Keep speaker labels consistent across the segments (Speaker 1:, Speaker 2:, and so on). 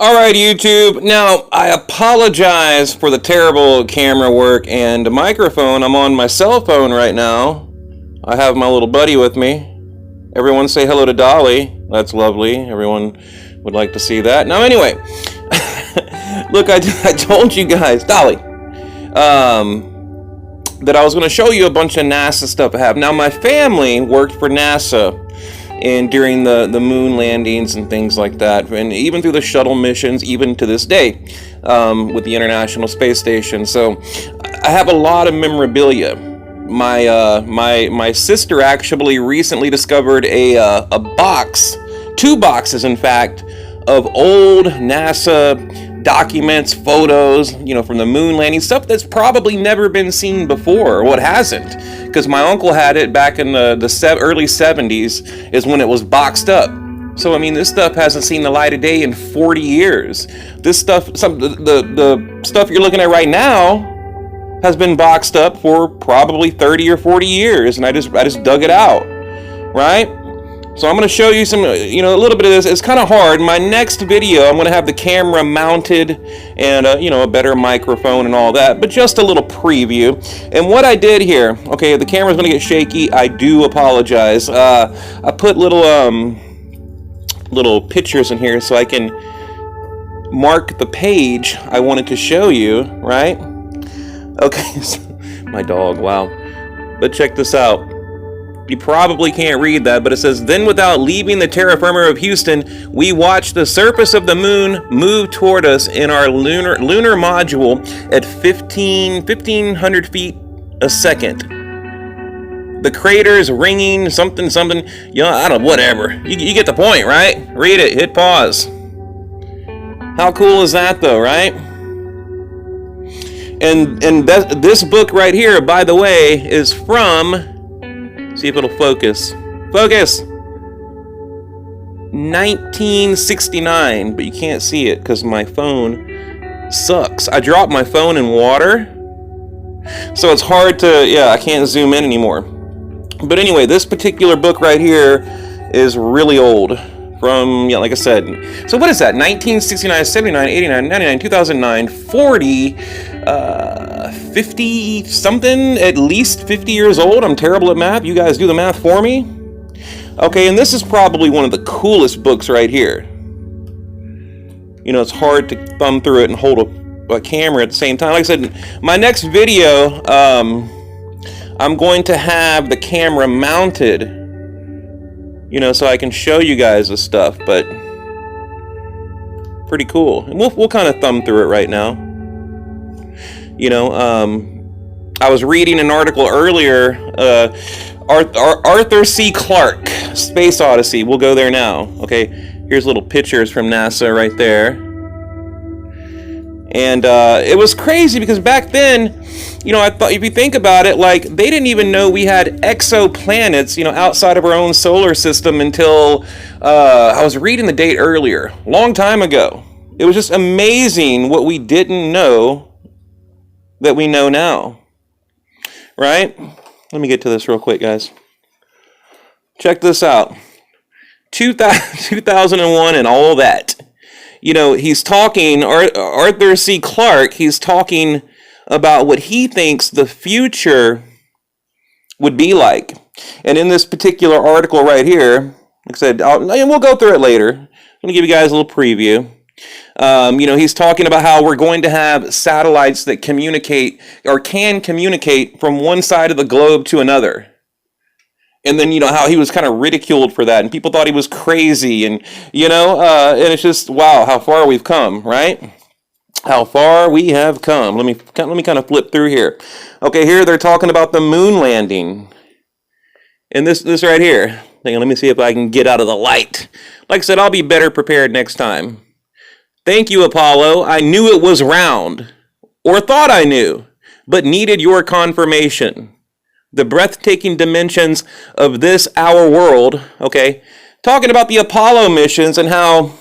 Speaker 1: Alright, YouTube. Now, I apologize for the terrible camera work and microphone. I'm on my cell phone right now. I have my little buddy with me. Everyone say hello to Dolly. That's lovely. Everyone would like to see that. Now, anyway. Look, I told you guys, Dolly, that I was going to show you a bunch of NASA stuff I have. Now, my family worked for NASA and during the moon landings and things like that, and even through the shuttle missions, even to this day, with the International Space Station. So I have a lot of memorabilia. My sister actually recently discovered a box, 2 boxes in fact, of old NASA documents, photos, from the moon landing, stuff that's probably never been seen before, or what hasn't, because my uncle had it back in the early 70s is when it was boxed up. So I mean, this stuff hasn't seen the light of day in 40 years. This stuff, the stuff you're looking at right now has been boxed up for probably 30 or 40 years, and I just dug it out, right? So I'm going to show you some, a little bit of this. It's kind of hard. My next video, I'm going to have the camera mounted and, a better microphone and all that, but just a little preview. And what I did here, okay, the camera's going to get shaky. I do apologize. I put little pictures in here so I can mark the page I wanted to show you, right? Okay, so, my dog, wow. But check this out. You probably can't read that, but it says, then without leaving the terra firma of Houston, we watched the surface of the moon move toward us in our lunar module at 1,500 feet a second. The crater is ringing, something, I don't know, whatever. You get the point, right? Read it, hit pause. How cool is that though, right? And this book right here, by the way, is from, see if it'll focus. Focus! 1969, but you can't see it because my phone sucks. I dropped my phone in water, so it's hard to, I can't zoom in anymore. But anyway, this particular book right here is really old. From, like I said, so what is that? 1969, 79, 89, 99, 2009, 40, 50 something, at least 50 years old. I'm terrible at math. You guys do the math for me. Okay, and this is probably one of the coolest books right here. It's hard to thumb through it and hold a camera at the same time. Like I said, my next video, I'm going to have the camera mounted, so I can show you guys this stuff, but pretty cool. And we'll kind of thumb through it right now. I was reading an article earlier, Arthur C. Clarke, Space Odyssey. We'll go there now. Okay, here's little pictures from NASA right there. And it was crazy because back then, I thought, if you think about it, like, they didn't even know we had exoplanets, outside of our own solar system until, I was reading the date earlier, long time ago. It was just amazing what we didn't know that we know now, right? Let me get to this real quick, guys. Check this out. 2001 and all that. He's talking, Arthur C. Clarke, he's talking about what he thinks the future would be like. And in this particular article right here, like I said, and we'll go through it later. I'm going to give you guys a little preview. He's talking about how we're going to have satellites that communicate or can communicate from one side of the globe to another. And then, how he was kind of ridiculed for that, and people thought he was crazy, and, and it's just, wow, how far we've come, right? How far we have come. Let me kind of flip through here. Okay, here they're talking about the moon landing. And this right here. Hang on, let me see if I can get out of the light. Like I said, I'll be better prepared next time. Thank you, Apollo. I knew it was round, or thought I knew, but needed your confirmation. The breathtaking dimensions of this, our world, okay? Talking about the Apollo missions and how,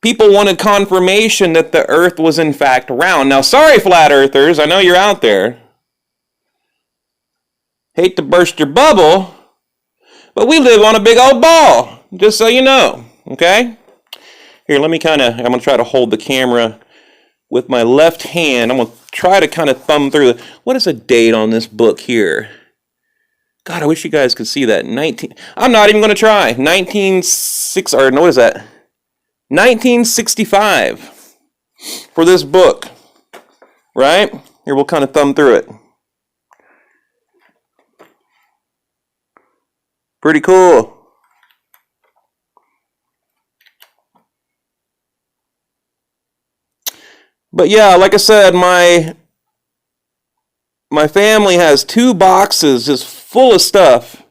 Speaker 1: people wanted confirmation that the Earth was in fact round. Now, sorry, flat earthers, I know you're out there. Hate to burst your bubble, but we live on a big old ball, just so you know, okay? Here, let me I'm going to try to hold the camera with my left hand. I'm going to try to kind of thumb through what is the date on this book here? God, I wish you guys could see that. I'm not even going to try. 1965 for this book, right? Here, we'll kind of thumb through it. Pretty cool. But yeah, like I said, my family has 2 boxes just full of stuff.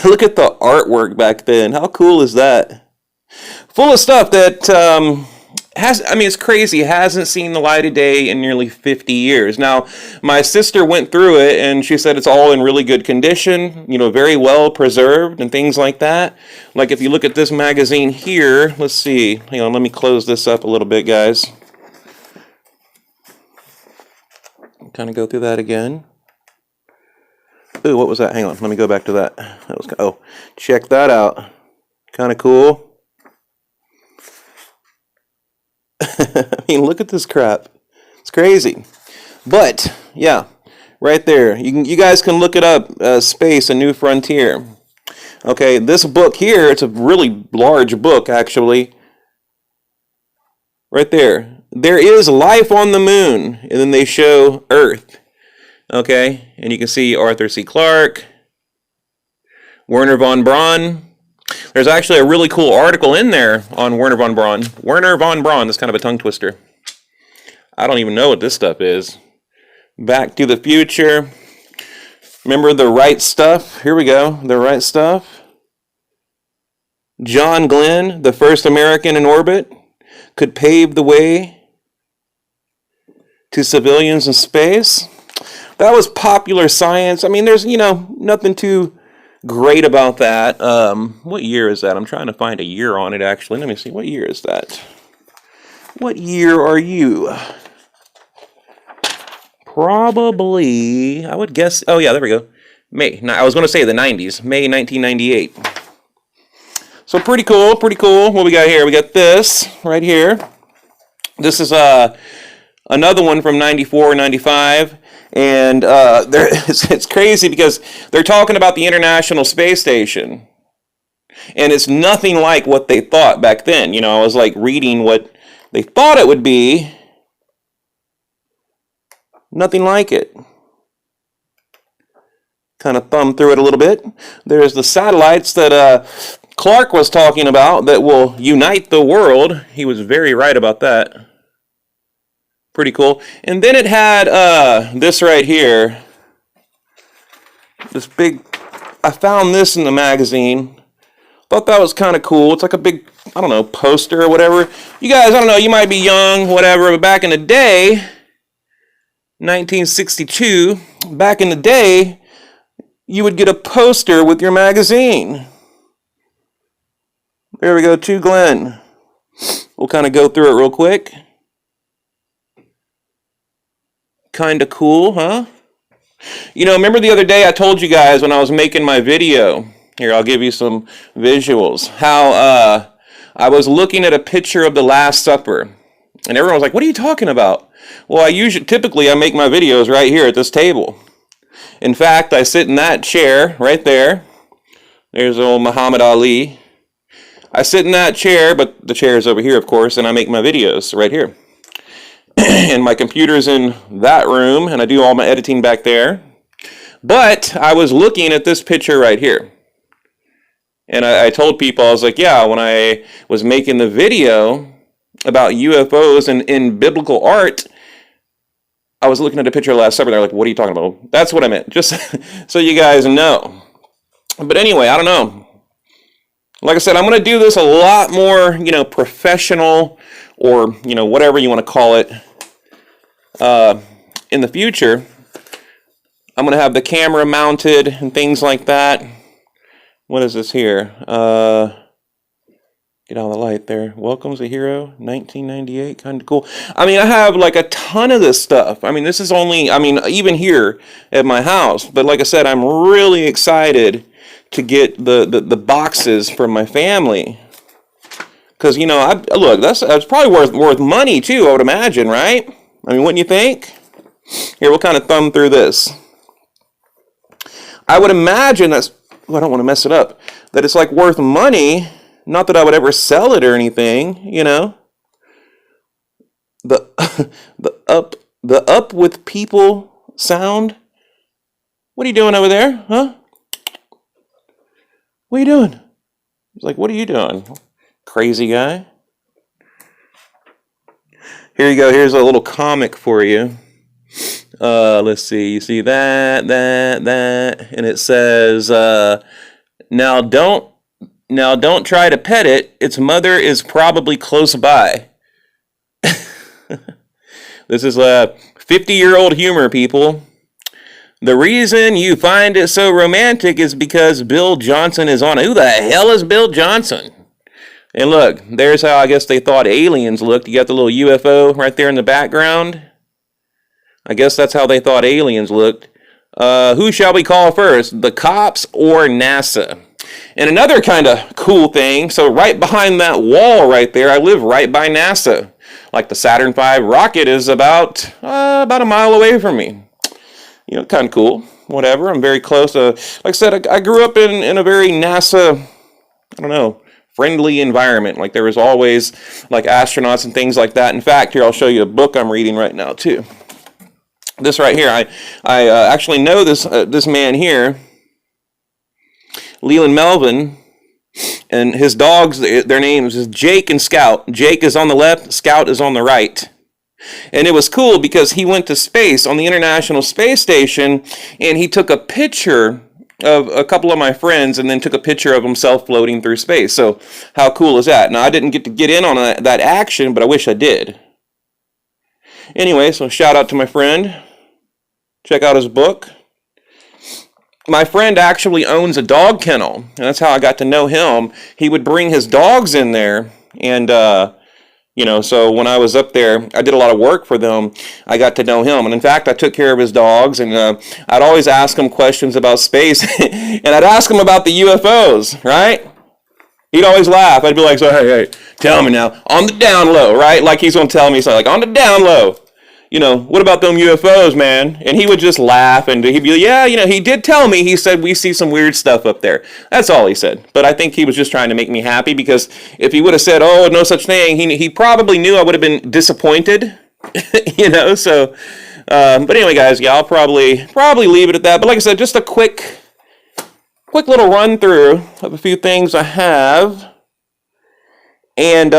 Speaker 1: Look at the artwork back then. How cool is that? Full of stuff that it's crazy. Hasn't seen the light of day in nearly 50 years. Now, my sister went through it and she said it's all in really good condition, very well preserved and things like that. Like if you look at this magazine here, let's see. Hang on, let me close this up a little bit, guys. Kind of go through that again. Ooh, what was that? Hang on, let me go back to that. Check that out. Kind of cool. I mean, look at this crap. It's crazy. But yeah, right there. You guys can look it up. Space: A New Frontier. Okay, this book here. It's a really large book, actually. Right there. There is life on the moon, and then they show Earth. Okay, and you can see Arthur C. Clarke, Werner von Braun. There's actually a really cool article in there on Werner von Braun. Werner von Braun, that's kind of a tongue twister. I don't even know what this stuff is. Back to the Future. Remember The Right Stuff? Here we go, The Right Stuff. John Glenn, the first American in orbit, could pave the way to civilians in space. That was Popular Science. I mean, there's, nothing too great about that. What year is that? I'm trying to find a year on it, actually. Let me see. What year is that? What year are you? Probably, I would guess. Oh, yeah, there we go. May. I was going to say the 90s. May 1998. So pretty cool, pretty cool. What we got here? We got this right here. This is another one from 94, 95. And it's crazy because they're talking about the International Space Station. And it's nothing like what they thought back then. I was like reading what they thought it would be. Nothing like it. Kind of thumb through it a little bit. There's the satellites that Clarke was talking about that will unite the world. He was very right about that. Pretty cool. And then it had this right here. This big, I found this in the magazine. Thought that was kind of cool. It's like a big, I don't know, poster or whatever. You guys, I don't know, you might be young, whatever, but back in the day, 1962, back in the day, you would get a poster with your magazine. There we go, to Glenn. We'll kind of go through it real quick. Kind of cool, huh? Remember the other day I told you guys when I was making my video, here, I'll give you some visuals, how I was looking at a picture of the Last Supper, and everyone was like, what are you talking about? Well, typically I make my videos right here at this table. In fact, I sit in that chair right there. There's old Muhammad Ali. I sit in that chair, but the chair is over here, of course, and I make my videos right here. And my computer's in that room, and I do all my editing back there. But I was looking at this picture right here. And I told people, I was like, yeah, when I was making the video about UFOs and in biblical art, I was looking at a picture of Last Supper. They're like, what are you talking about? That's what I meant, just so you guys know. But anyway, I don't know. Like I said, I'm going to do this a lot more, professional or, whatever you want to call it in the future. I'm going to have the camera mounted and things like that. What is this here? Get all the light there. Welcome's a Hero, 1998, kind of cool. I have like a ton of this stuff. This is only, even here at my house. But like I said, I'm really excited to get the boxes from my family. Because, you know, look, that's probably worth money, too, I would imagine, right? I mean, wouldn't you think? Here, we'll kind of thumb through this. I would imagine that's... Oh, I don't want to mess it up. That it's, like, worth money. Not that I would ever sell it or anything, you know? The the up with people sound. What are you doing over there, huh? What are you doing? He's like, what are you doing, crazy guy? Here you go. Here's a little comic for you. Let's see. You see that, and it says, now don't try to pet it. Its mother is probably close by. This is 50-year-old humor, people. The reason you find it so romantic is because Bill Johnson is on it. Who the hell is Bill Johnson? And look, there's how I guess they thought aliens looked. You got the little UFO right there in the background. I guess that's how they thought aliens looked. Who shall we call first? The cops or NASA? And another kind of cool thing, so right behind that wall right there, I live right by NASA. Like the Saturn V rocket is about a mile away from me. You know, kind of cool. Whatever. I'm very close to, like I said, I grew up in a very NASA, I don't know, friendly environment. Like there was always like astronauts and things like that. In fact, here I'll show you a book I'm reading right now too. This right here, I actually know this man here, Leland Melvin, and his dogs, their names is Jake and Scout. Jake is on the left, Scout is on the right. And it was cool because he went to space on the International Space Station, and he took a picture of a couple of my friends and then took a picture of himself floating through space. So how cool is that? Now, I didn't get to get in on that action, but I wish I did. Anyway, so shout out to my friend. Check out his book. My friend actually owns a dog kennel, and that's how I got to know him. He would bring his dogs in there, and you know, so when I was up there, I did a lot of work for them. I got to know him. And in fact, I took care of his dogs, and I'd always ask him questions about space. And I'd ask him about the UFOs, right? He'd always laugh. I'd be like, so, hey, tell me now, on the down low, right? Like he's going to tell me, so like, on the down low. You know, what about them UFOs, man? And he would just laugh, and he'd be like, yeah, you know, he did tell me. He said, we see some weird stuff up there. That's all he said. But I think he was just trying to make me happy, because if he would have said, oh, no such thing, he probably knew I would have been disappointed, you know, so, but anyway, guys, yeah, I'll probably leave it at that. But like I said, just a quick little run through of a few things I have, and,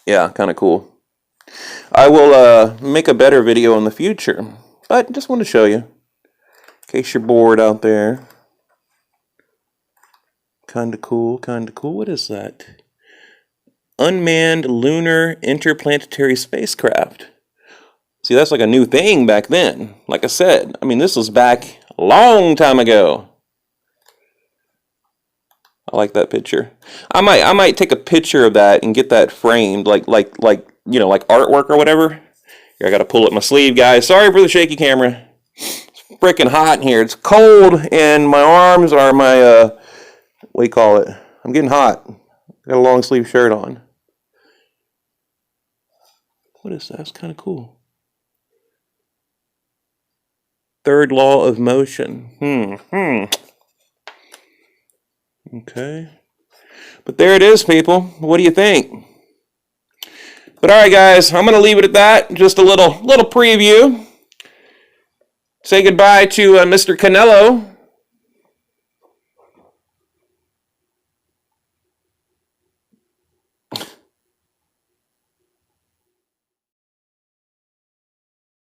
Speaker 1: yeah, kind of cool. I will make a better video in the future, but just want to show you, in case you're bored out there. Kind of cool, kind of cool. What is that? Unmanned lunar interplanetary spacecraft. See, that's like a new thing back then. Like I said, I mean, this was back a long time ago. I like that picture. I might take a picture of that and get that framed, like you know, like artwork or whatever. Here, I got to pull up my sleeve, guys. Sorry for the shaky camera. It's freaking hot in here. It's cold, and my arms are my, what do you call it? I'm getting hot. I got a long sleeve shirt on. What is that? That's kind of cool. Third law of motion. Okay. But there it is, people. What do you think? But all right, guys, I'm going to leave it at that. Just a little preview. Say goodbye to Mr. Canelo.